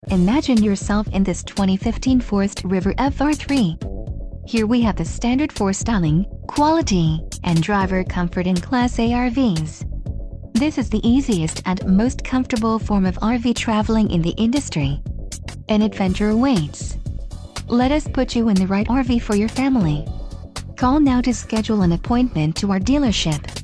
Imagine yourself in this 2015 Forest River FR3. Here we have the standard for styling, quality, and driver comfort in Class A RVs. This is the easiest and most comfortable form of RV traveling in the industry. An adventure awaits. Let us put you in the right RV for your family. Call now to schedule an appointment to our dealership.